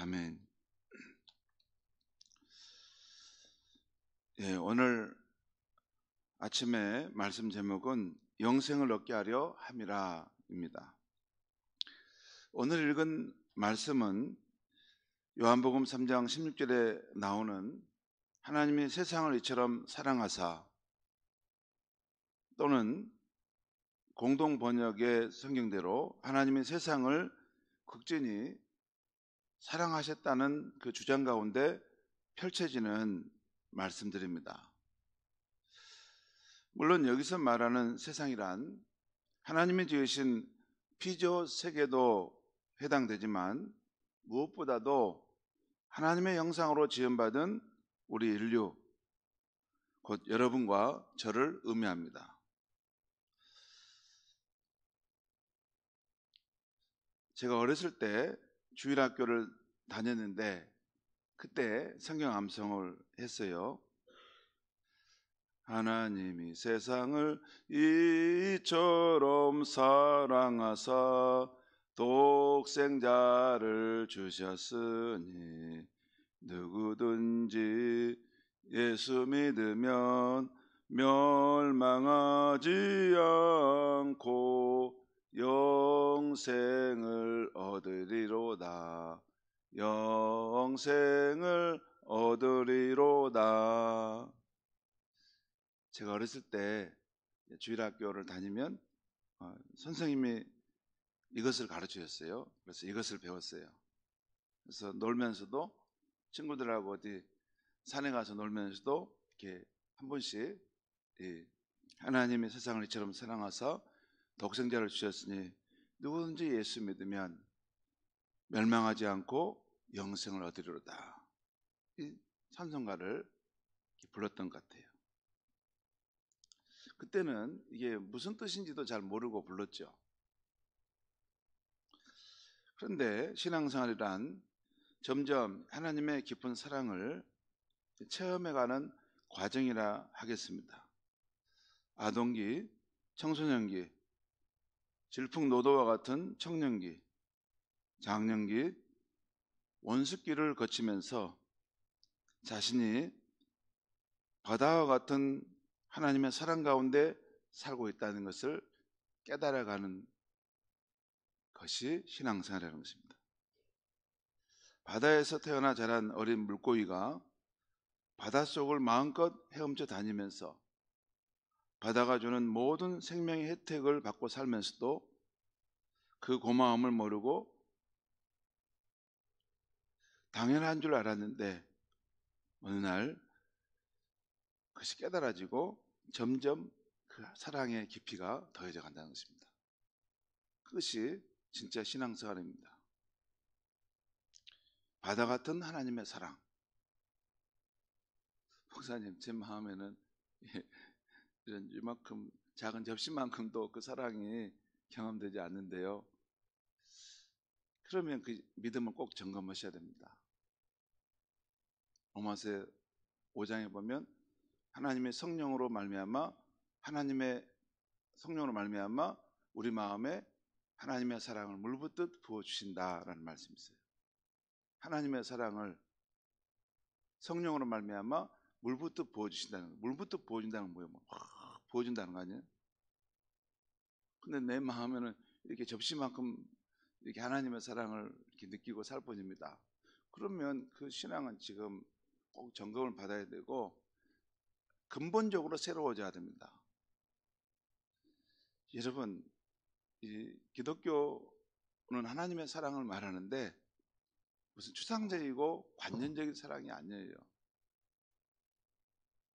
아멘. 오늘 아침에 말씀 제목은 영생을 얻게 하려 함이라입니다. 오늘 읽은 말씀은 요한복음 3장 16절에 나오는 하나님이 세상을 이처럼 사랑하사, 또는 공동 번역의 성경대로 하나님이 세상을 극진히 사랑하셨다는 그 주장 가운데 펼쳐지는 말씀들입니다. 물론 여기서 말하는 세상이란 하나님이 지으신 피조 세계도 해당되지만 무엇보다도 하나님의 형상으로 지음받은 우리 인류, 곧 여러분과 저를 의미합니다. 제가 어렸을 때 주일학교를 다녔는데 그때 성경 암송을 했어요. 하나님이 세상을 이처럼 사랑하사 독생자를 주셨으니 누구든지 예수 믿으면 멸망하지 않고 영생을 얻으리로다. 영생을 얻으리로다. 제가 어렸을 때 주일학교를 다니면 선생님이 이것을 가르치셨어요. 그래서 이것을 배웠어요. 그래서 놀면서도 친구들하고 어디 산에 가서 놀면서도 이렇게 한 번씩 하나님이 세상을 이처럼 사랑하사 독생자를 주셨으니 누구든지 예수 믿으면 멸망하지 않고 영생을 얻으리로다. 이 찬송가를 불렀던 것 같아요. 그때는 이게 무슨 뜻인지도 잘 모르고 불렀죠. 그런데 신앙생활이란 점점 하나님의 깊은 사랑을 체험해가는 과정이라 하겠습니다. 아동기, 청소년기, 질풍노도와 같은 청년기, 장년기, 원숙기를 거치면서 자신이 바다와 같은 하나님의 사랑 가운데 살고 있다는 것을 깨달아가는 것이 신앙생활이라는 것입니다. 바다에서 태어나 자란 어린 물고기가 바닷속을 마음껏 헤엄쳐 다니면서 바다가 주는 모든 생명의 혜택을 받고 살면서도 그 고마움을 모르고 당연한 줄 알았는데 어느 날 그것이 깨달아지고 점점 그 사랑의 깊이가 더해져 간다는 것입니다. 그것이 진짜 신앙생활입니다. 바다 같은 하나님의 사랑. 목사님, 제 마음에는 이런 이만큼 작은 접시만큼도 그 사랑이 경험되지 않는데요. 그러면 그 믿음을 꼭 점검하셔야 됩니다. 로마서 5장에 보면 하나님의 성령으로 말미암아 우리 마음에 하나님의 사랑을 물붓듯 부어주신다라는 말씀이 있어요. 하나님의 사랑을 성령으로 말미암아 물붓듯 부어주신다는 거. 물붓듯 부어준다는 건 뭐예요? 부어준다는 거 아니에요? 근데 내 마음에는 이렇게 접시만큼 이렇게 하나님의 사랑을 이렇게 느끼고 살 뿐입니다. 그러면 그 신앙은 지금 꼭 점검을 받아야 되고 근본적으로 새로워져야 됩니다. 여러분, 이 기독교는 하나님의 사랑을 말하는데 무슨 추상적이고 관념적인 사랑이 아니에요.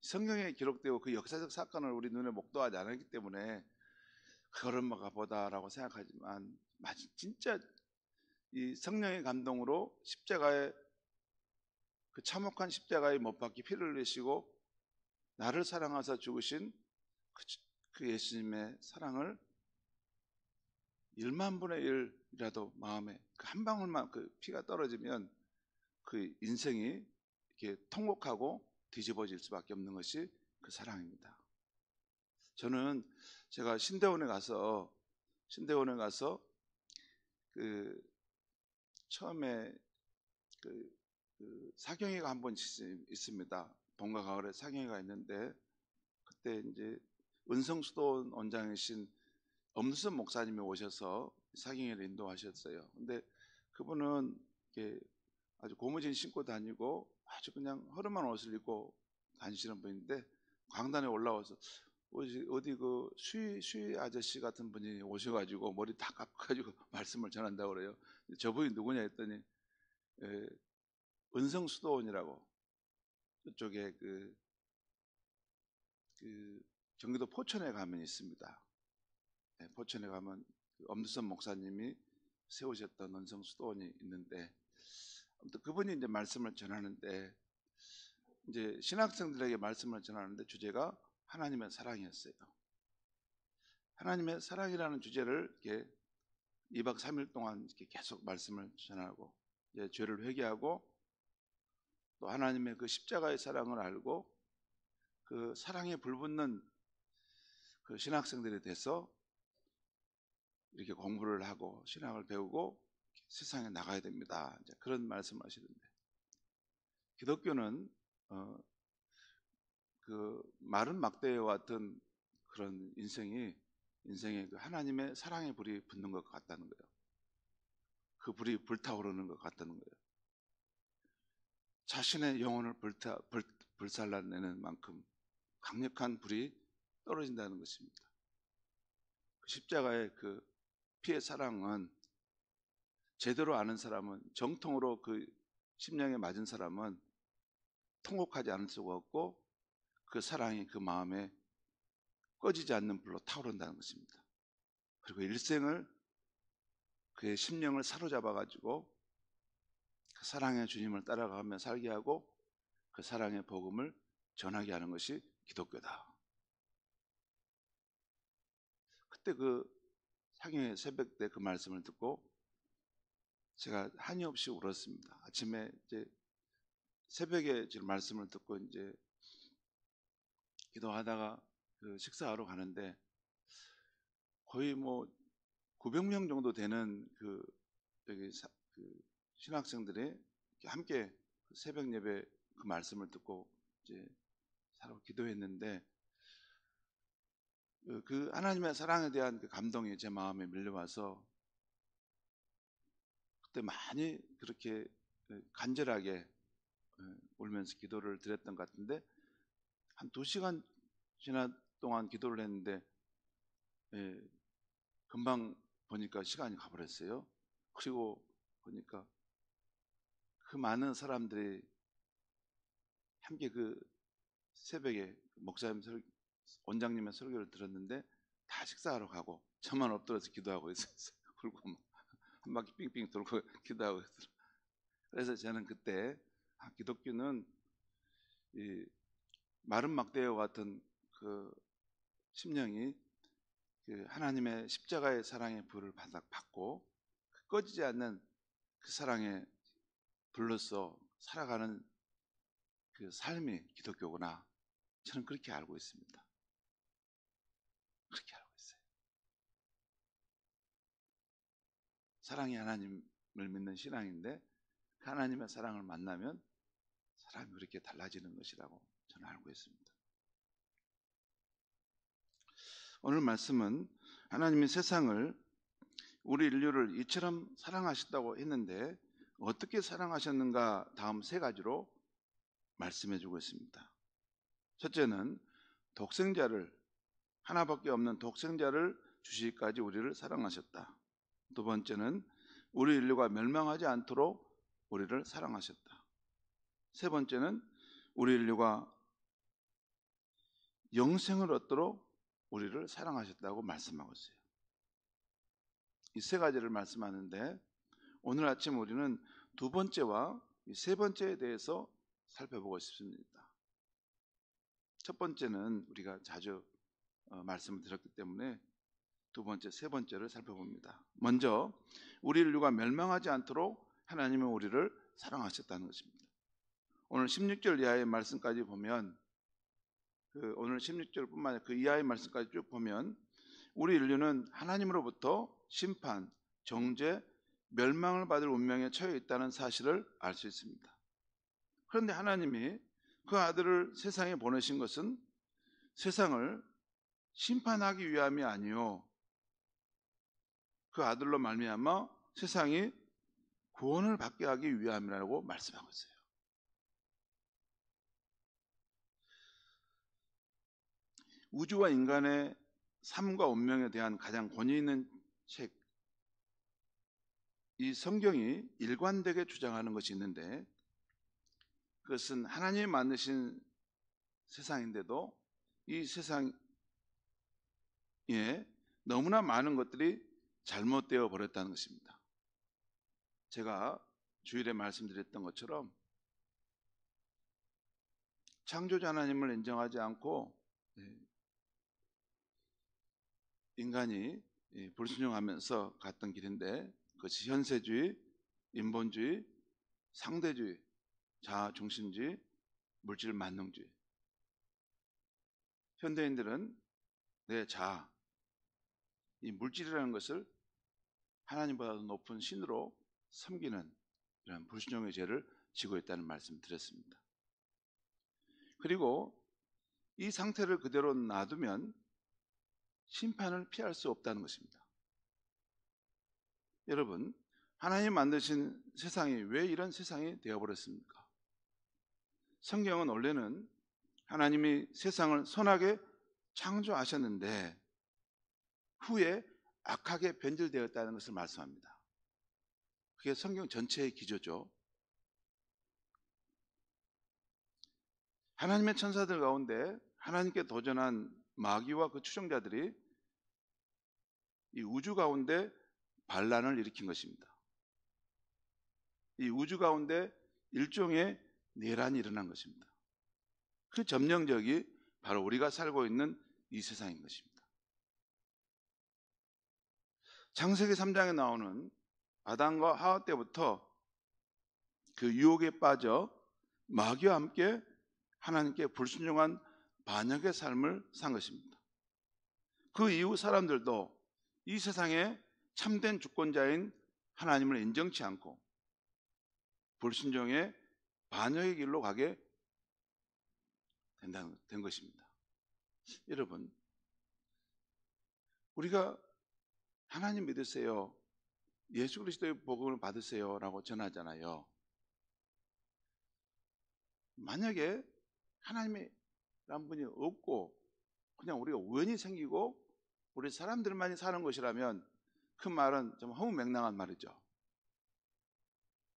성경에 기록되고 그 역사적 사건을 우리 눈에 목도하지 않았기 때문에 그거를 보다라고 생각하지만 진짜 이 성령의 감동으로 십자가에 그 참혹한 십자가에 못 박히 피를 흘리시고 나를 사랑하사 죽으신 그 예수님의 사랑을 1만 분의 1이라도 마음에 그 한 방울만 그 피가 떨어지면 그 인생이 이렇게 통곡하고 뒤집어질 수밖에 없는 것이 그 사랑입니다. 저는 제가 신대원에 가서 그 처음에 그 사경회가 한 번 있습니다. 봄과 가을에 사경회가 있는데 그때 이제 은성수도 원장이신 엄수선 목사님이 오셔서 사경회를 인도하셨어요. 근데 그분은 이렇게 아주 고무신 신고 다니고 아주 그냥 허름한 옷을 입고 다니시는 분인데 강단에 올라와서 어디 그 수위 아저씨 같은 분이 오셔가지고 머리 다 깎아가지고 말씀을 전한다고 그래요. 저분이 누구냐 했더니 은성수도원이라고 그쪽에 그 경기도 포천에 가면 있습니다. 네, 포천에 가면 엄두선 목사님이 세우셨던 은성수도원이 있는데 아무튼 그분이 이제 말씀을 전하는데 이제 신학생들에게 말씀을 전하는데 주제가 하나님의 사랑이었어요. 하나님의 사랑이라는 주제를 이렇게 2박 3일 동안 이렇게 계속 말씀을 전하고 이제 죄를 회개하고 또 하나님의 그 십자가의 사랑을 알고 그 사랑에 불붙는 그 신학생들이 돼서 이렇게 공부를 하고 신학을 배우고 세상에 나가야 됩니다. 이제 그런 말씀을 하시던데 기독교는 그 마른 막대와 같은 그런 인생에 그 하나님의 사랑의 불이 붙는 것 같다는 거예요. 그 불이 불타오르는 것 같다는 거예요. 자신의 영혼을 불살라내는 만큼 강력한 불이 떨어진다는 것입니다. 그 십자가의 그 피의 사랑은 제대로 아는 사람은 정통으로 그 심령에 맞은 사람은 통곡하지 않을 수가 없고 그 사랑이 그 마음에 꺼지지 않는 불로 타오른다는 것입니다. 그리고 일생을 그의 심령을 사로잡아 가지고 그 사랑의 주님을 따라가며 살게 하고 그 사랑의 복음을 전하게 하는 것이 기독교다. 그때 그 사경회 새벽 때 그 말씀을 듣고 제가 한이 없이 울었습니다. 아침에 이제 새벽에 지금 말씀을 듣고 이제 기도하다가 그 식사하러 가는데 거의 뭐 900명 정도 되는 그 여기 그 신학생들이 함께 새벽 예배 그 말씀을 듣고 이제 서로 기도했는데 그 하나님의 사랑에 대한 그 감동이 제 마음에 밀려와서 그때 많이 그렇게 간절하게 울면서 기도를 드렸던 것 같은데 한 2시간 지난 동안 기도를 했는데 금방 보니까 시간이 가버렸어요. 그리고 보니까 그 많은 사람들이 함께 그 새벽에 목사님 원장님의 설교를 들었는데 다 식사하러 가고 저만 엎드려서 기도하고 있었어요. 울고 한 바퀴 빙빙 돌고 기도하고 있었어요. 그래서 저는 그때 기독교는 이 마른 막대와 같은 그 심령이 그 하나님의 십자가의 사랑의 불을 받고 꺼지지 않는 그 사랑의 불로서 살아가는 그 삶이 기독교구나. 저는 그렇게 알고 있습니다. 그렇게 알고 있어요. 사랑이 하나님을 믿는 신앙인데 하나님의 사랑을 만나면 사람이 그렇게 달라지는 것이라고 저는 알고 있습니다. 오늘 말씀은 하나님이 세상을 우리 인류를 이처럼 사랑하셨다고 했는데 어떻게 사랑하셨는가 다음 3가지로 말씀해 주고 있습니다. 첫째는 독생자를 하나밖에 없는 독생자를 주시기까지 우리를 사랑하셨다. 두 번째는 우리 인류가 멸망하지 않도록 우리를 사랑하셨다. 세 번째는 우리 인류가 영생을 얻도록 우리를 사랑하셨다고 말씀하고 있어요. 이 3가지를 말씀하는데 오늘 아침 우리는 2번째와 3번째에 대해서 살펴보고 싶습니다. 첫 번째는 우리가 자주 말씀을 드렸기 때문에 2번째, 3번째를 살펴봅니다. 먼저 우리 인류가 멸망하지 않도록 하나님은 우리를 사랑하셨다는 것입니다. 오늘 16절 이하의 말씀까지 보면 오늘 16절뿐만 아니라 그 이하의 말씀까지 쭉 보면 우리 인류는 하나님으로부터 심판, 정죄, 멸망을 받을 운명에 처해 있다는 사실을 알 수 있습니다. 그런데 하나님이 그 아들을 세상에 보내신 것은 세상을 심판하기 위함이 아니요, 그 아들로 말미암아 세상이 구원을 받게 하기 위함이라고 말씀하고 있어요. 우주와 인간의 삶과 운명에 대한 가장 권위 있는 책, 이 성경이 일관되게 주장하는 것이 있는데, 그것은 하나님이 만드신 세상인데도 이 세상에 너무나 많은 것들이 잘못되어 버렸다는 것입니다. 제가 주일에 말씀드렸던 것처럼 창조자 하나님을 인정하지 않고 인간이 불순종하면서 갔던 길인데, 그것이 현세주의, 인본주의, 상대주의, 자아중심주의, 물질 만능주의. 현대인들은 내 자아, 이 물질이라는 것을 하나님보다도 높은 신으로 섬기는 이런 불순종의 죄를 지고 있다는 말씀을 드렸습니다. 그리고 이 상태를 그대로 놔두면 심판을 피할 수 없다는 것입니다. 여러분, 하나님 만드신 세상이 왜 이런 세상이 되어버렸습니까? 성경은 원래는 하나님이 세상을 선하게 창조하셨는데 후에 악하게 변질되었다는 것을 말씀합니다. 그게 성경 전체의 기조죠. 하나님의 천사들 가운데 하나님께 도전한 마귀와 그 추종자들이 이 우주 가운데 반란을 일으킨 것입니다. 이 우주 가운데 일종의 내란이 일어난 것입니다. 그 점령적이 바로 우리가 살고 있는 이 세상인 것입니다. 창세기 3장에 나오는 아담과 하와 때부터 그 유혹에 빠져 마귀와 함께 하나님께 불순종한 반역의 삶을 산 것입니다. 그 이후 사람들도 이 세상에 참된 주권자인 하나님을 인정치 않고 불순종의 반역의 길로 가게 된 것입니다. 여러분, 우리가 하나님 믿으세요, 예수 그리스도의 복음을 받으세요 라고 전하잖아요. 만약에 하나님이란 분이 없고 그냥 우리가 우연히 생기고 우리 사람들만이 사는 것이라면 그 말은 좀 허무맹랑한 말이죠.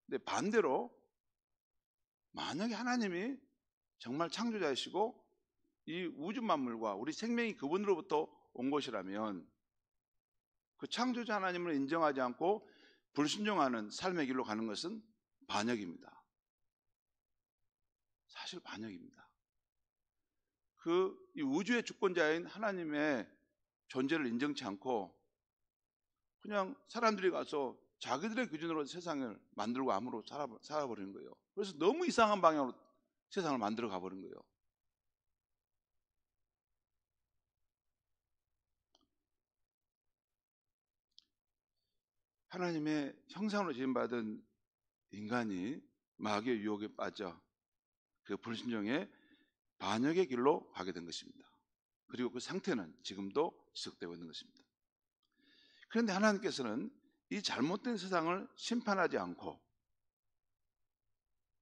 근데 반대로 만약에 하나님이 정말 창조자이시고 이 우주 만물과 우리 생명이 그분으로부터 온 것이라면 그 창조자 하나님을 인정하지 않고 불순종하는 삶의 길로 가는 것은 반역입니다. 사실 반역입니다. 이 우주의 주권자인 하나님의 존재를 인정치 않고 그냥 사람들이 가서 자기들의 기준으로 세상을 만들고 암으로 살아버리는 거예요. 그래서 너무 이상한 방향으로 세상을 만들어 가버린 거예요. 하나님의 형상으로 지음받은 인간이 마귀의 유혹에 빠져 그 불순종의 반역의 길로 가게 된 것입니다. 그리고 그 상태는 지금도 지속되고 있는 것입니다. 그런데 하나님께서는 이 잘못된 세상을 심판하지 않고,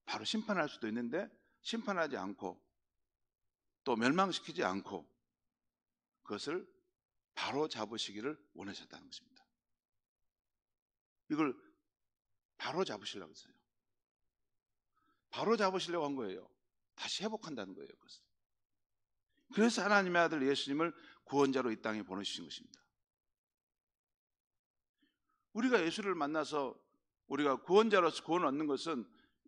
바로 심판할 수도 있는데 심판하지 않고 또 멸망시키지 않고 그것을 바로 잡으시기를 원하셨다는 것입니다. 이걸 바로 잡으시려고 했어요. 바로 잡으시려고 한 거예요. 다시 회복한다는 거예요. 그것을. 그래서 하나님의 아들 예수님을 구원자로 이 땅에 보내주신 것입니다. 우리가 예수를 만나서 우리가 구원자로서 구원을 얻는 것은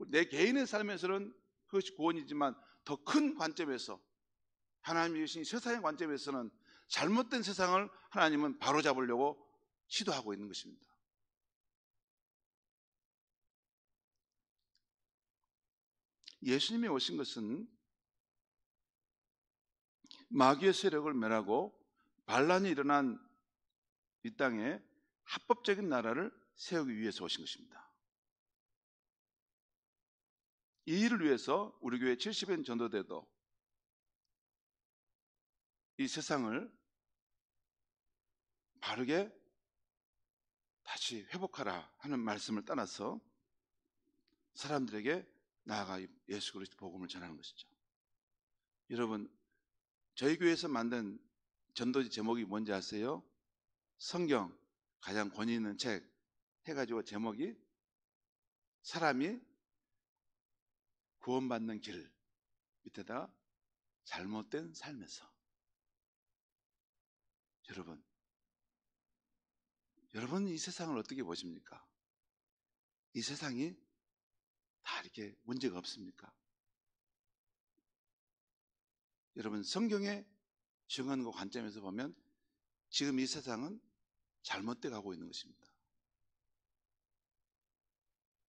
내 개인의 삶에서는 그것이 구원이지만 더 큰 관점에서, 하나님이 주신 세상의 관점에서는 잘못된 세상을 하나님은 바로잡으려고 시도하고 있는 것입니다. 예수님이 오신 것은 마귀의 세력을 멸하고 반란이 일어난 이 땅에 합법적인 나라를 세우기 위해서 오신 것입니다. 이 일을 위해서 우리 교회 70인 전도대도 이 세상을 바르게 다시 회복하라 하는 말씀을 따라서 사람들에게 나아가 예수 그리스도 복음을 전하는 것이죠. 여러분, 저희 교회에서 만든 전도지 제목이 뭔지 아세요? 성경 가장 권위 있는 책 해가지고 제목이 사람이 구원받는 길 밑에다가 잘못된 삶에서. 여러분 이 세상을 어떻게 보십니까? 이 세상이 다 이렇게 문제가 없습니까? 여러분, 성경의 증언과 관점에서 보면 지금 이 세상은 잘못돼 가고 있는 것입니다.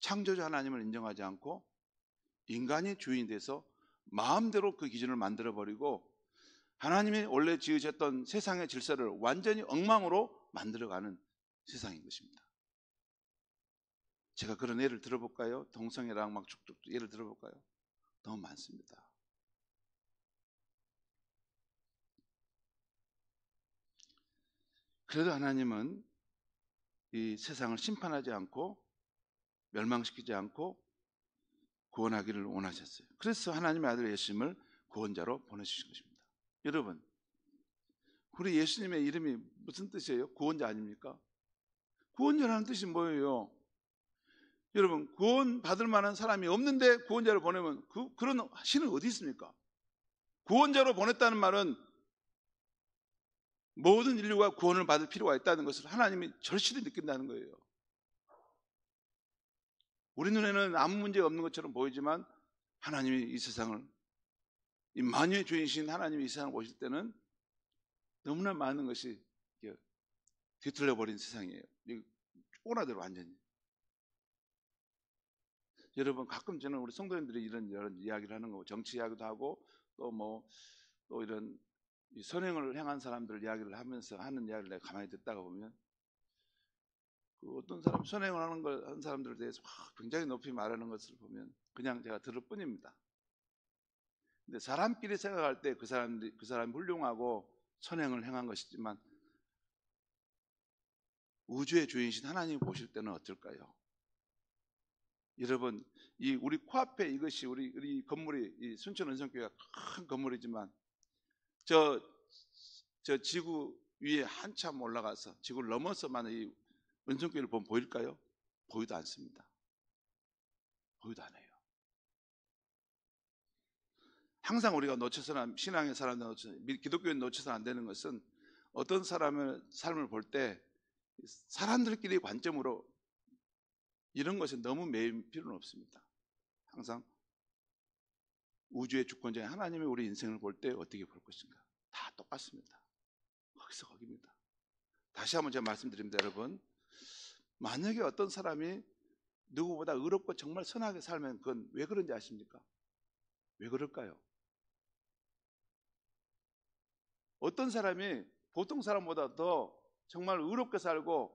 창조주 하나님을 인정하지 않고 인간이 주인이 돼서 마음대로 그 기준을 만들어버리고 하나님이 원래 지으셨던 세상의 질서를 완전히 엉망으로 만들어가는 세상인 것입니다. 제가 그런 예를 들어볼까요? 동성애랑 막 쭉쭉 예를 들어볼까요? 너무 많습니다. 그래도 하나님은 이 세상을 심판하지 않고 멸망시키지 않고 구원하기를 원하셨어요. 그래서 하나님의 아들 예수님을 구원자로 보내주신 것입니다. 여러분, 우리 예수님의 이름이 무슨 뜻이에요? 구원자 아닙니까? 구원자라는 뜻이 뭐예요? 여러분, 구원 받을 만한 사람이 없는데 구원자를 보내면 그런 신은 어디 있습니까? 구원자로 보냈다는 말은 모든 인류가 구원을 받을 필요가 있다는 것을 하나님이 절실히 느낀다는 거예요. 우리 눈에는 아무 문제가 없는 것처럼 보이지만 하나님이 이 세상을, 이 만유의 주인이신 하나님이 이 세상을 보실 때는 너무나 많은 것이 뒤틀려버린 세상이에요. 쪼그라들어 완전히. 여러분, 가끔 저는 우리 성도님들이 이런 이야기를 하는 거고, 정치 이야기도 하고 또 이런 선행을 행한 사람들 이야기를 하면서 하는 이야기를 내가 가만히 듣다가 보면 그 어떤 사람 선행을 한 사람들에 대해서 굉장히 높이 말하는 것을 보면 그냥 제가 들을 뿐입니다. 근데 사람끼리 생각할 때 그 사람이 훌륭하고 선행을 행한 것이지만 우주의 주인이신 하나님이 보실 때는 어떨까요? 여러분, 이 우리 코앞에 이것이 우리 건물이 이 순천 은성교회가 큰 건물이지만 저 지구 위에 한참 올라가서 지구를 넘어서만 이 은성교회를 보면 보일까요? 보이도 않습니다. 보이도 않아요. 항상 우리가 놓쳐서는, 신앙의 사람들 기독교인 놓쳐서는 안 되는 것은 어떤 사람의 삶을 볼 때 사람들끼리 관점으로 이런 것에 너무 매일 필요는 없습니다. 항상 우주의 주권자인 하나님이 우리 인생을 볼 때 어떻게 볼 것인가, 다 똑같습니다. 거기서 거기입니다. 다시 한번 제가 말씀드립니다. 여러분, 만약에 어떤 사람이 누구보다 의롭고 정말 선하게 살면 그건 왜 그런지 아십니까? 왜 그럴까요? 어떤 사람이 보통 사람보다 더 정말 의롭게 살고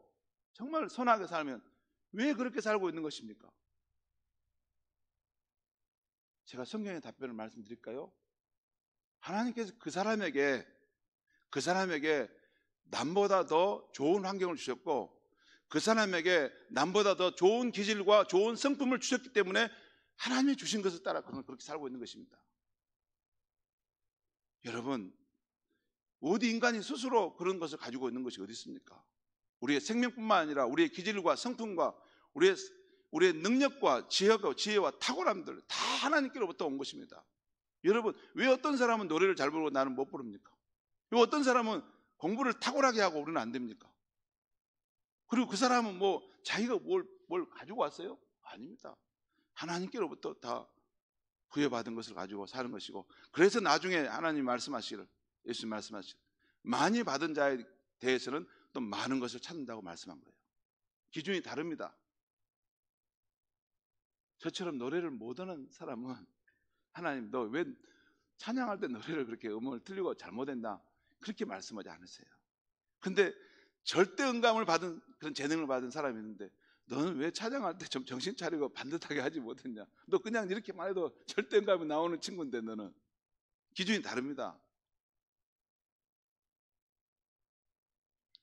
정말 선하게 살면 왜 그렇게 살고 있는 것입니까? 제가 성경의 답변을 말씀드릴까요? 하나님께서 그 사람에게 남보다 더 좋은 환경을 주셨고 그 사람에게 남보다 더 좋은 기질과 좋은 성품을 주셨기 때문에 하나님이 주신 것을 따라 그렇게 살고 있는 것입니다. 여러분, 어디 인간이 스스로 그런 것을 가지고 있는 것이 어디 있습니까? 우리의 생명뿐만 아니라 우리의 기질과 성품과 우리의 능력과 지혜와 탁월함들 다 하나님께로부터 온 것입니다. 여러분, 왜 어떤 사람은 노래를 잘 부르고 나는 못 부릅니까? 왜 어떤 사람은 공부를 탁월하게 하고 우리는 안 됩니까? 그리고 그 사람은 뭐 자기가 뭘 가지고 왔어요? 아닙니다. 하나님께로부터 다 부여받은 것을 가지고 사는 것이고, 그래서 나중에 하나님 말씀하시기를, 예수님 말씀하시기를 많이 받은 자에 대해서는 또 많은 것을 찾는다고 말씀한 거예요. 기준이 다릅니다. 저처럼 노래를 못하는 사람은 하나님 너 왜 찬양할 때 노래를 그렇게 음을 틀리고 잘못했나 그렇게 말씀하지 않으세요. 근데 절대 음감을 받은 그런 재능을 받은 사람이 있는데 너는 왜 찬양할 때 좀 정신 차리고 반듯하게 하지 못했냐? 너 그냥 이렇게만 해도 절대감이 나오는 친구인데 너는. 기준이 다릅니다.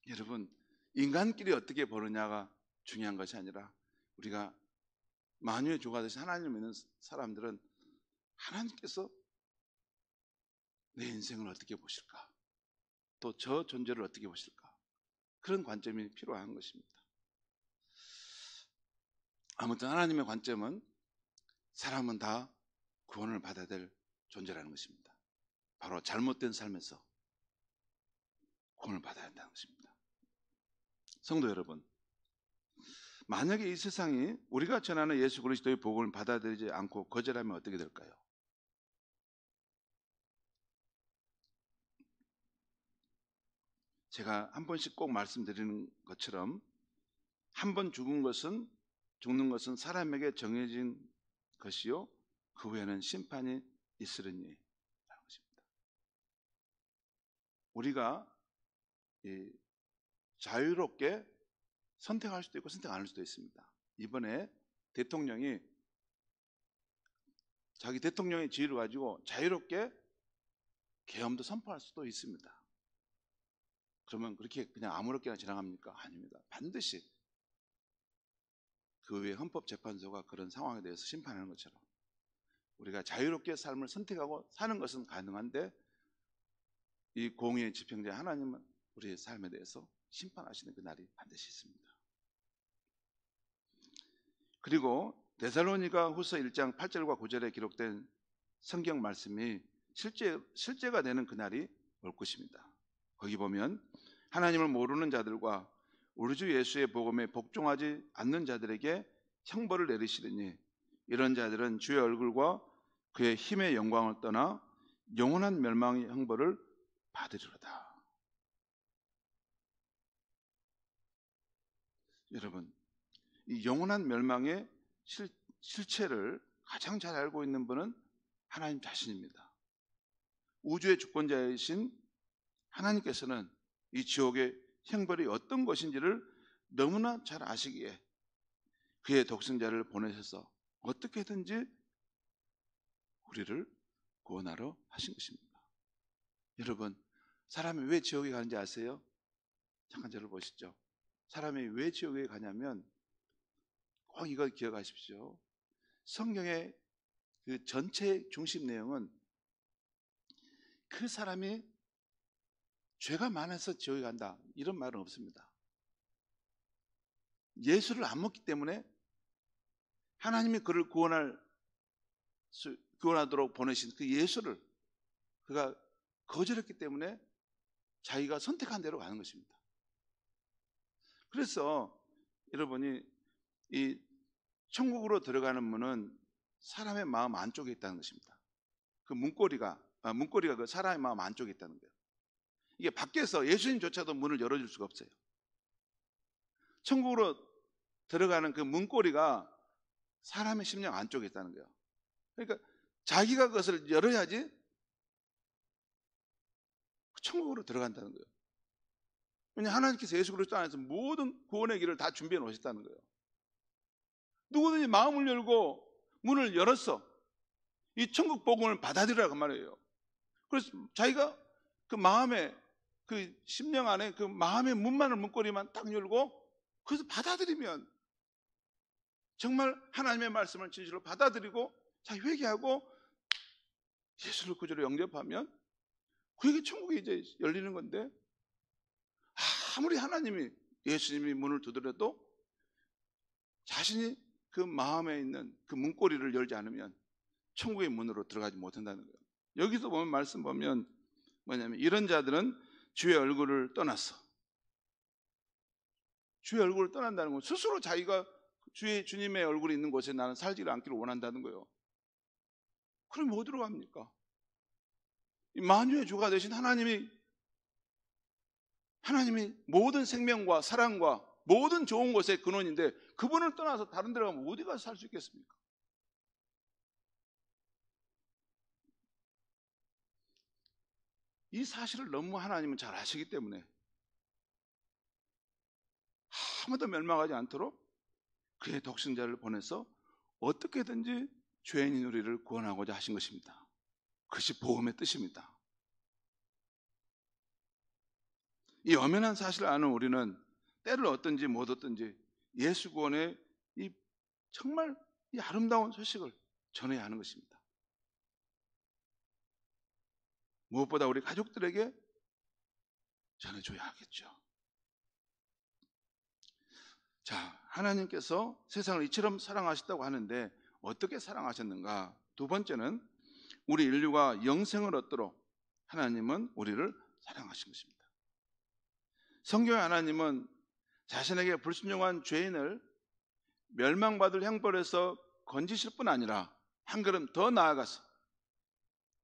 여러분, 인간끼리 어떻게 보느냐가 중요한 것이 아니라 우리가 만유의 주가 되신 하나님을 믿는 사람들은 하나님께서 내 인생을 어떻게 보실까? 또 저 존재를 어떻게 보실까? 그런 관점이 필요한 것입니다. 아무튼 하나님의 관점은 사람은 다 구원을 받아야 될 존재라는 것입니다. 바로 잘못된 삶에서 구원을 받아야 한다는 것입니다. 성도 여러분, 만약에 이 세상이 우리가 전하는 예수 그리스도의 복음을 받아들이지 않고 거절하면 어떻게 될까요? 제가 한 번씩 꼭 말씀드리는 것처럼 한 번 죽는 것은 사람에게 정해진 것이요 그 후에는 심판이 있으리니 라는 것입니다. 우리가 자유롭게 선택할 수도 있고 선택 안 할 수도 있습니다. 이번에 대통령이 자기 대통령의 지위를 가지고 자유롭게 계엄도 선포할 수도 있습니다. 그러면 그렇게 그냥 아무렇게나 지나갑니까? 아닙니다. 반드시 그 외에 헌법재판소가 그런 상황에 대해서 심판하는 것처럼 우리가 자유롭게 삶을 선택하고 사는 것은 가능한데 이 공의의 집행자 하나님은 우리의 삶에 대해서 심판하시는 그 날이 반드시 있습니다. 그리고 데살로니가 후서 1장 8절과 9절에 기록된 성경 말씀이 실제가 되는 그날이 올 것입니다. 거기 보면 하나님을 모르는 자들과 우리 주 예수의 복음에 복종하지 않는 자들에게 형벌을 내리시리니 이런 자들은 주의 얼굴과 그의 힘의 영광을 떠나 영원한 멸망의 형벌을 받으리로다. 여러분, 이 영원한 멸망의 실체를 가장 잘 알고 있는 분은 하나님 자신입니다. 우주의 주권자이신 하나님께서는 이 지옥의 형벌이 어떤 것인지를 너무나 잘 아시기에 그의 독생자를 보내셔서 어떻게든지 우리를 구원하러 하신 것입니다. 여러분, 사람이 왜 지옥에 가는지 아세요? 잠깐 저를 보시죠. 사람이 왜 지옥에 가냐면 꼭 이걸 기억하십시오. 성경의 그 전체 중심 내용은 그 사람이 죄가 많아서 지옥에 간다 이런 말은 없습니다. 예수를 안 먹기 때문에 하나님이 그를 구원하도록 보내신 그 예수를 그가 거절했기 때문에 자기가 선택한 대로 가는 것입니다. 그래서 여러분이 이 천국으로 들어가는 문은 사람의 마음 안쪽에 있다는 것입니다. 그 문고리가 그 사람의 마음 안쪽에 있다는 거예요. 이게 밖에서 예수님조차도 문을 열어줄 수가 없어요. 천국으로 들어가는 그 문고리가 사람의 심령 안쪽에 있다는 거예요. 그러니까 자기가 그것을 열어야지 천국으로 들어간다는 거예요. 왜냐하면 하나님께서 예수 그리스도 안에서 모든 구원의 길을 다 준비해 놓으셨다는 거예요. 누구든지 마음을 열고 문을 열었어. 이 천국 복음을 받아들이라고 말이에요. 그래서 자기가 그 마음에 그 심령 안에 그 마음의 문만을 문고리만 딱 열고 그래서 받아들이면 정말 하나님의 말씀을 진실로 받아들이고 자 회개하고 예수를 구주로 영접하면 그에게 천국이 이제 열리는 건데 아무리 하나님이 예수님이 문을 두드려도 자신이 그 마음에 있는 그 문고리를 열지 않으면 천국의 문으로 들어가지 못한다는 거예요. 여기서 보면 말씀 보면 뭐냐면 이런 자들은 주의 얼굴을 떠났어. 주의 얼굴을 떠난다는 건 스스로 자기가 주님의 얼굴이 있는 곳에 나는 살지를 않기를 원한다는 거예요. 그럼 뭐 들어갑니까? 이 만유의 주가 되신 하나님이 모든 생명과 사랑과 모든 좋은 것의 근원인데 그분을 떠나서 다른 데로 가면 어디 가서 살 수 있겠습니까? 이 사실을 너무 하나님은 잘 아시기 때문에 아무도 멸망하지 않도록 그의 독생자를 보내서 어떻게든지 죄인인 우리를 구원하고자 하신 것입니다. 그것이 복음의 뜻입니다. 이 엄연한 사실을 아는 우리는 때를 얻든지 못 얻든지 예수 구원의 이 정말 이 아름다운 소식을 전해야 하는 것입니다. 무엇보다 우리 가족들에게 전해줘야 하겠죠. 자, 하나님께서 세상을 이처럼 사랑하셨다고 하는데 어떻게 사랑하셨는가? 두 번째는 우리 인류가 영생을 얻도록 하나님은 우리를 사랑하신 것입니다. 성경의 하나님은 자신에게 불순종한 죄인을 멸망받을 형벌에서 건지실 뿐 아니라 한 걸음 더 나아가서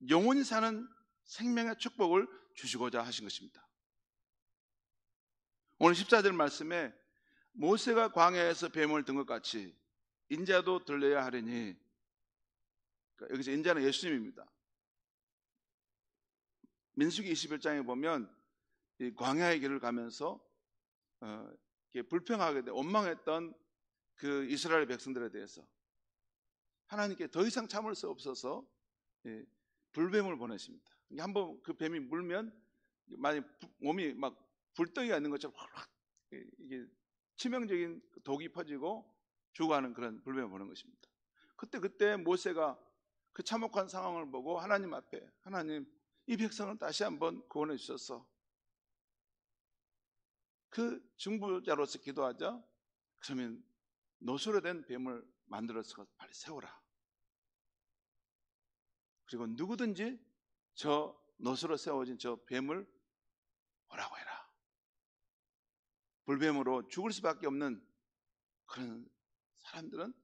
영원히 사는 생명의 축복을 주시고자 하신 것입니다. 오늘 14절 말씀에 모세가 광야에서 뱀을 든 것 같이 인자도 들려야 하리니, 여기서 인자는 예수님입니다. 민수기 21장에 보면 이 광야의 길을 가면서 불평하게 돼 원망했던 그 이스라엘 백성들에 대해서 하나님께 더 이상 참을 수 없어서 불뱀을 보내십니다. 한번 그 뱀이 물면 만약 몸이 막 불덩이가 있는 것처럼 확 이게 치명적인 독이 퍼지고 죽어가는 그런 불뱀을 보낸 것입니다. 그때 모세가 그 참혹한 상황을 보고 하나님 앞에, 하나님 이 백성을 다시 한번 구원해 주셔서 그 중보자로서 기도하자. 그러면 노수로 된 뱀을 만들어서 빨리 세워라. 그리고 누구든지 저 노수로 세워진 저 뱀을 오라고 해라. 불뱀으로 죽을 수밖에 없는 그런 사람들은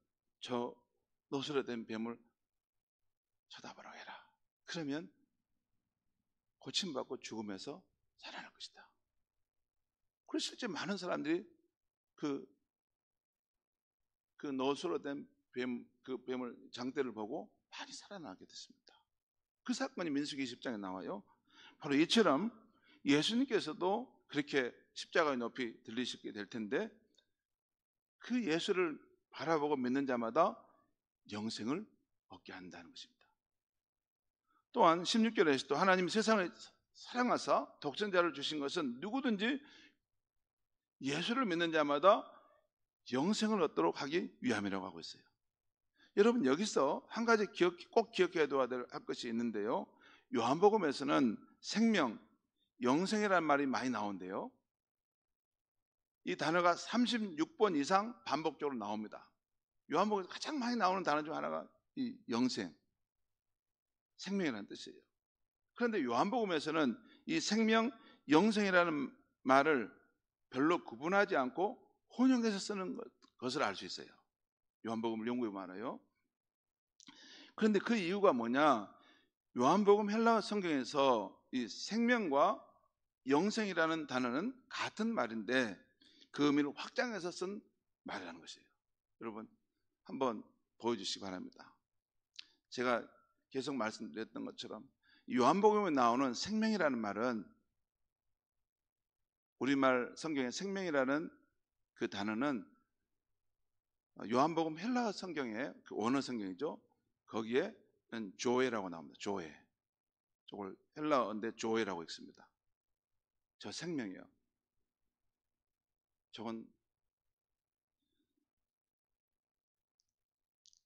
저 노수로 된 뱀을 쳐다보라고 해라. 그러면 고침받고 죽음에서 살아날 것이다. 그래서 실제 많은 사람들이 그 노수로 된 그 뱀을 장대를 보고 많이 살아나게 됐습니다. 그 사건이 민수기 20장에 나와요. 바로 이처럼 예수님께서도 그렇게 십자가의 높이 들리시게 될 텐데 그 예수를 바라보고 믿는 자마다 영생을 얻게 한다는 것입니다. 또한 16절에서도 하나님이 세상을 사랑하사 독생자를 주신 것은 누구든지 예수를 믿는 자마다 영생을 얻도록 하기 위함이라고 하고 있어요. 여러분, 여기서 한 가지 꼭 기억해야 할 것이 있는데요. 요한복음에서는 생명, 영생이라는 말이 많이 나오는데요. 이 단어가 36번 이상 반복적으로 나옵니다. 요한복음에서 가장 많이 나오는 단어 중 하나가 이 영생, 생명이라는 뜻이에요. 그런데 요한복음에서는 이 생명, 영생이라는 말을 별로 구분하지 않고 혼용해서 쓰는 것을 알 수 있어요. 요한복음을 연구해보면 알아요. 그런데 그 이유가 뭐냐? 요한복음 헬라어 성경에서 이 생명과 영생이라는 단어는 같은 말인데 그 의미를 확장해서 쓴 말이라는 것이에요. 여러분 한번 보여주시기 바랍니다. 제가 계속 말씀드렸던 것처럼 요한복음에 나오는 생명이라는 말은 우리말 성경에 생명이라는 그 단어는 요한복음 헬라어 성경의 그 원어 성경이죠. 거기에는 조에라고 나옵니다. 조에. 저걸 헬라어인데 조에라고 읽습니다. 저 생명이요. 저건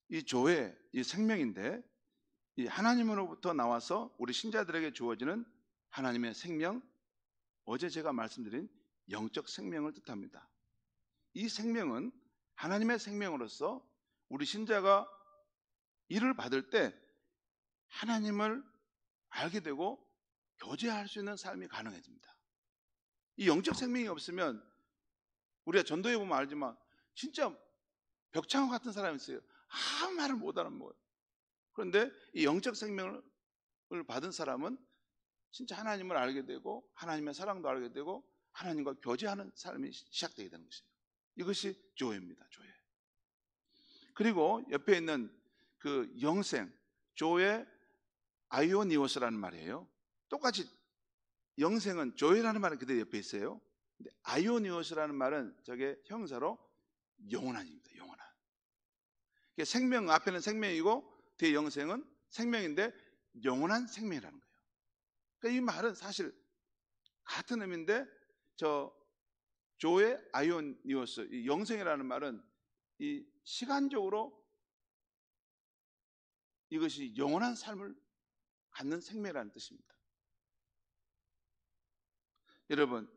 이 조에, 이 생명인데 이 하나님으로부터 나와서 우리 신자들에게 주어지는 하나님의 생명, 어제 제가 말씀드린 영적 생명을 뜻합니다. 이 생명은 하나님의 생명으로서 우리 신자가 이를 받을 때 하나님을 알게 되고 교제할 수 있는 삶이 가능해집니다. 이 영적 생명이 없으면 우리가 전도해 보면 알지만 진짜 벽창호 같은 사람이 있어요. 아무 말을 못 알아먹어요. 그런데 이 영적 생명을 받은 사람은 진짜 하나님을 알게 되고 하나님의 사랑도 알게 되고 하나님과 교제하는 삶이 시작되게 되는 것이에요. 이것이 조회입니다. 조회. 그리고 옆에 있는 그 영생, 조회 아이오니오스라는 말이에요. 똑같이 영생은 조회라는 말은 그대로 옆에 있어요. 근데 아이오니오스라는 말은 저게 형사로 영원한입니다. 영원한. 생명 앞에는 생명이고 뒤에 영생은 생명인데 영원한 생명이라는 거예요. 그러니까 이 말은 사실 같은 의미인데 조의 아이오니오스, 이 영생이라는 말은 이 시간적으로 이것이 영원한 삶을 갖는 생명이라는 뜻입니다. 여러분,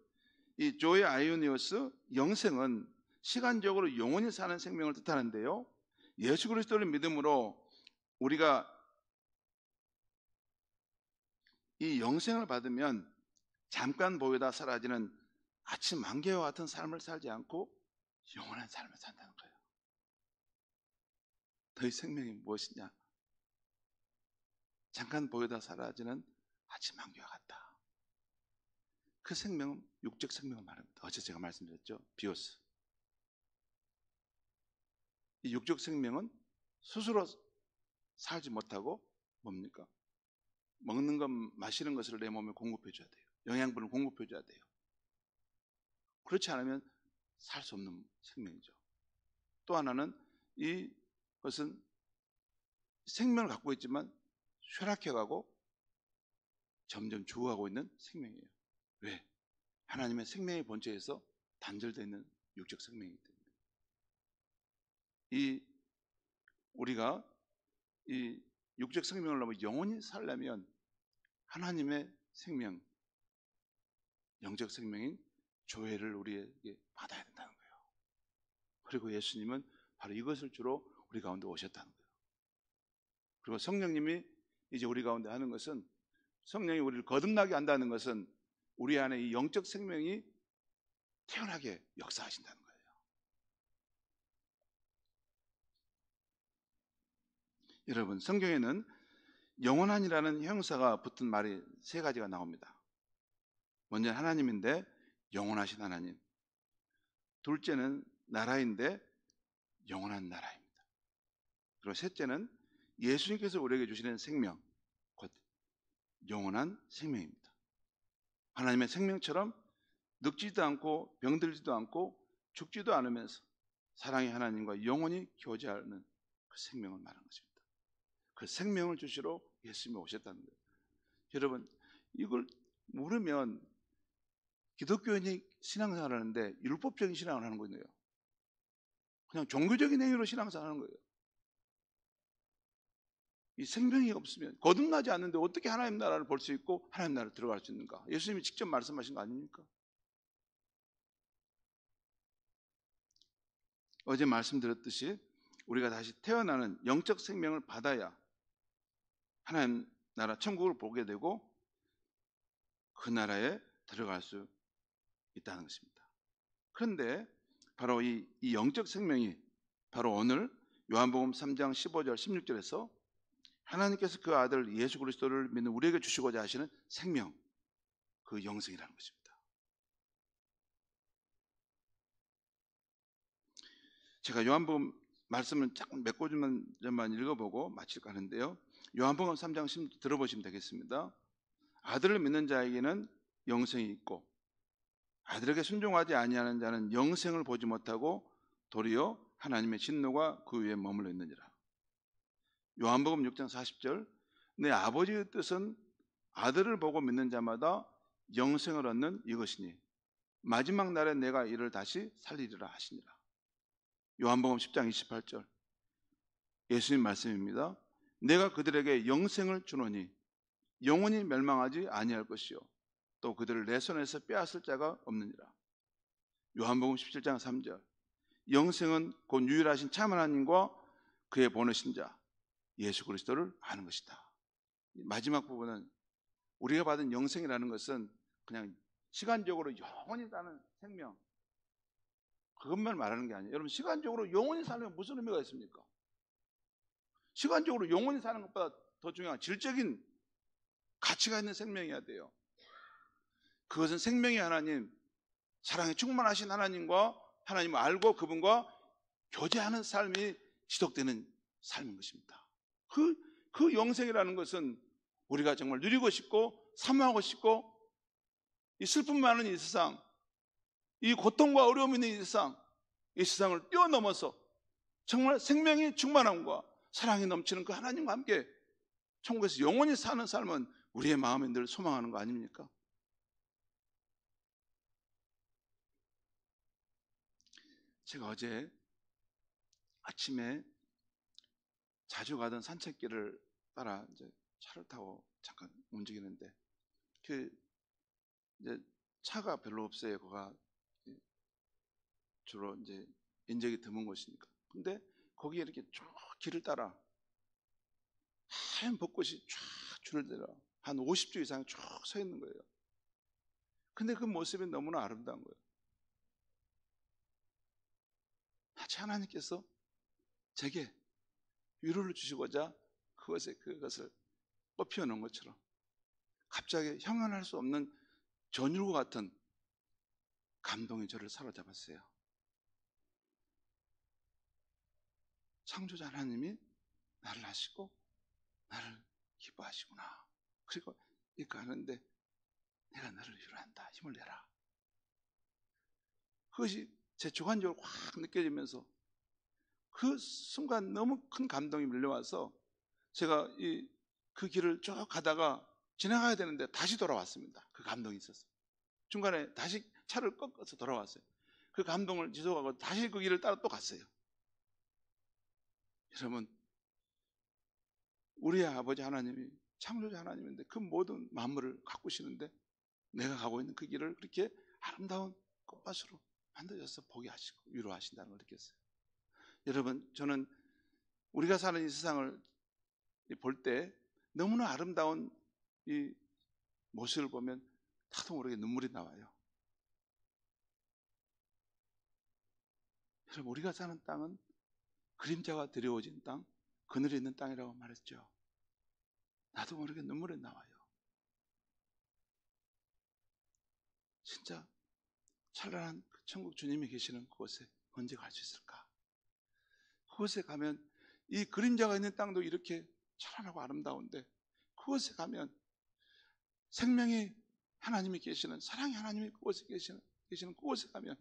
이 조의 아이오니오스 영생은 시간적으로 영원히 사는 생명을 뜻하는데요, 예수 그리스도를 믿음으로 우리가 이 영생을 받으면 잠깐 보이다 사라지는 아침 안개와 같은 삶을 살지 않고 영원한 삶을 산다는 거예요. 너희 생명이 무엇이냐? 잠깐 보이다 사라지는 아침 안개와 같다. 그 생명은 육적 생명을 말합니다. 어제 제가 말씀드렸죠. 비오스. 이 육적 생명은 스스로 살지 못하고 뭡니까? 먹는 것, 마시는 것을 내 몸에 공급해 줘야 돼요. 영양분을 공급해 줘야 돼요. 그렇지 않으면 살 수 없는 생명이죠. 또 하나는 이것은 생명을 갖고 있지만 쇠락해가고 점점 죽어가고 있는 생명이에요. 왜? 하나님의 생명의 본체에서 단절되어 있는 육적 생명이기 때문에. 우리가 이 육적 생명을 너무 영원히 살려면 하나님의 생명, 영적 생명인 조회를 우리에게 받아야 된다는 거예요. 그리고 예수님은 바로 이것을 주로 우리 가운데 오셨다는 거예요. 그리고 성령님이 이제 우리 가운데 하는 것은, 성령이 우리를 거듭나게 한다는 것은 우리 안에 이 영적 생명이 태어나게 역사하신다는 거예요. 여러분, 성경에는 영원한이라는 형용사가 붙은 말이 세 가지가 나옵니다. 먼저 하나님인데 영원하신 하나님, 둘째는 나라인데 영원한 나라입니다. 그리고 셋째는 예수님께서 우리에게 주시는 생명, 곧 영원한 생명입니다. 하나님의 생명처럼 늙지도 않고 병들지도 않고 죽지도 않으면서 사랑의 하나님과 영원히 교제하는 그 생명을 말하는 것입니다. 그 생명을 주시러 예수님이 오셨다는 거예요. 여러분, 이걸 모르면 기독교인이 신앙생활을 하는데 율법적인 신앙을 하는 거예요. 그냥 종교적인 행위로 신앙생활을 하는 거예요. 이 생명이 없으면, 거듭나지 않는데 어떻게 하나님 나라를 볼 수 있고 하나님 나라를 들어갈 수 있는가? 예수님이 직접 말씀하신 거 아닙니까? 어제 말씀드렸듯이 우리가 다시 태어나는 영적 생명을 받아야 하나님 나라 천국을 보게 되고 그 나라에 들어갈 수 있다는 것입니다. 그런데 바로 이 영적 생명이 바로 오늘 요한복음 3장 15절 16절에서 하나님께서 그 아들 예수 그리스도를 믿는 우리에게 주시고자 하시는 생명, 그 영생이라는 것입니다. 제가 요한복음 말씀을 조금 몇 구절만 읽어보고 마칠까 하는데요, 요한복음 3장 16절 들어보시면 되겠습니다. 아들을 믿는 자에게는 영생이 있고 아들에게 순종하지 아니하는 자는 영생을 보지 못하고 도리어 하나님의 진노가 그 위에 머물러 있느니라. 요한복음 6장 40절, 내 아버지의 뜻은 아들을 보고 믿는 자마다 영생을 얻는 이것이니 마지막 날에 내가 이를 다시 살리리라 하시니라. 요한복음 10장 28절, 예수님 말씀입니다. 내가 그들에게 영생을 주노니 영원히 멸망하지 아니할 것이요 또 그들을 내 손에서 빼앗을 자가 없느니라. 요한복음 17장 3절, 영생은 곧 유일하신 참 하나님과 그의 보내신 자 예수 그리스도를 아는 것이다. 마지막 부분은 우리가 받은 영생이라는 것은 그냥 시간적으로 영원히 사는 생명, 그것만 말하는 게 아니에요. 여러분, 시간적으로 영원히 사는 게 무슨 의미가 있습니까? 시간적으로 영원히 사는 것보다 더 중요한 질적인 가치가 있는 생명이어야 돼요. 그것은 생명의 하나님, 사랑에 충만하신 하나님과 하나님을 알고 그분과 교제하는 삶이 지속되는 삶인 것입니다. 그 영생이라는 것은 우리가 정말 누리고 싶고 사모하고 싶고, 이 슬픔 많은 이 세상, 이 고통과 어려움이 있는 이 세상, 이 세상을 뛰어넘어서 정말 생명이 충만함과 사랑이 넘치는 그 하나님과 함께 천국에서 영원히 사는 삶은 우리의 마음에 늘 소망하는 거 아닙니까? 제가 어제 아침에 자주 가던 산책길을 따라 이제 차를 타고 잠깐 움직이는데 이제 차가 별로 없어요. 거가 주로 이제 인적이 드문 곳이니까. 근데 거기에 이렇게 쭉 길을 따라 하얀 벚꽃이 쫙 줄을 들어 한 50주 이상 쭉 서 있는 거예요. 근데 그 모습이 너무나 아름다운 거예요. 마치 하나님께서 제게 위로를 주시고자 그것을 뽑혀 놓은 것처럼 갑자기 형언할 수 없는 전율과 같은 감동이 저를 사로잡았어요. 창조자 하나님이 나를 하시고 나를 기뻐하시구나. 그리고 이거 하는데 내가 너를 위로한다. 힘을 내라. 그것이 제 주관적으로 확 느껴지면서 그 순간 너무 큰 감동이 밀려와서 제가 그 길을 쭉 가다가 지나가야 되는데 다시 돌아왔습니다. 그 감동이 있었어요. 중간에 다시 차를 꺾어서 돌아왔어요. 그 감동을 지속하고 다시 그 길을 따라 또 갔어요. 여러분, 우리의 아버지 하나님이 창조자 하나님인데 그 모든 만물을 가꾸시는데 내가 가고 있는 그 길을 그렇게 아름다운 꽃밭으로 만들어서 보게 하시고 위로하신다는 걸 느꼈어요. 여러분, 저는 우리가 사는 이 세상을 볼 때 너무나 아름다운 이 모습을 보면 나도 모르게 눈물이 나와요. 여러분, 우리가 사는 땅은 그림자가 드리워진 땅, 그늘이 있는 땅이라고 말했죠. 나도 모르게 눈물이 나와요. 진짜 찬란한 그 천국 주님이 계시는 그곳에 언제 갈 수 있을까? 그곳에 가면 이 그림자가 있는 땅도 이렇게 찬란하고 아름다운데 그곳에 가면 생명이 하나님이 계시는, 사랑이 하나님이 그곳에 계시는 그곳에 가면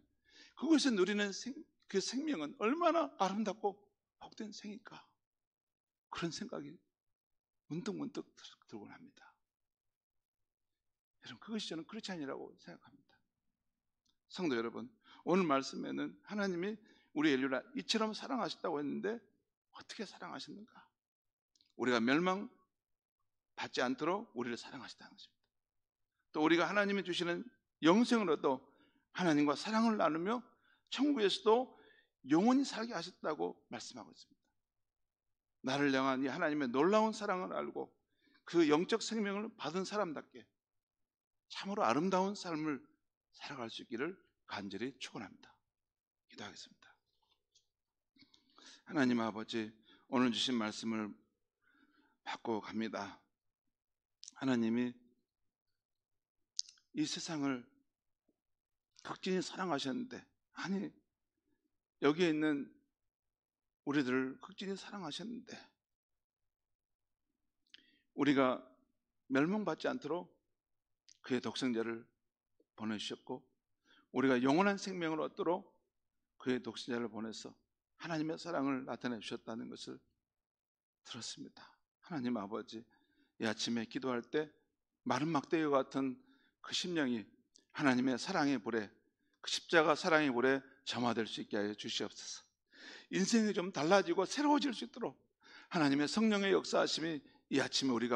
그곳에 누리는 그 생명은 얼마나 아름답고 복된 생일까? 그런 생각이 문득문득 들곤 합니다. 여러분, 그것이 저는 크리스찬이라고 생각합니다. 성도 여러분, 오늘 말씀에는 하나님이 우리 인류를 이처럼 사랑하셨다고 했는데 어떻게 사랑하셨는가? 우리가 멸망받지 않도록 우리를 사랑하셨다는 것입니다. 또 우리가 하나님이 주시는 영생을 얻어 하나님과 사랑을 나누며 천국에서도 영원히 살게 하셨다고 말씀하고 있습니다. 나를 향한 이 하나님의 놀라운 사랑을 알고 그 영적 생명을 받은 사람답게 참으로 아름다운 삶을 살아갈 수 있기를 간절히 축원합니다. 기도하겠습니다. 하나님 아버지, 오늘 주신 말씀을 받고 갑니다. 하나님이 이 세상을 극진히 사랑하셨는데, 아니 여기에 있는 우리들을 극진히 사랑하셨는데 우리가 멸망받지 않도록 그의 독생자를 보내주셨고 우리가 영원한 생명을 얻도록 그의 독생자를 보내서 하나님의 사랑을 나타내 주셨다는 것을 들었습니다. 하나님 아버지, 이 아침에 기도할 때 마른 막대기와 같은 그 심령이 하나님의 사랑의 불에, 그 십자가 사랑의 불에 점화될 수 있게 하여 주시옵소서. 인생이 좀 달라지고 새로워질 수 있도록 하나님의 성령의 역사하심이 이 아침에 우리가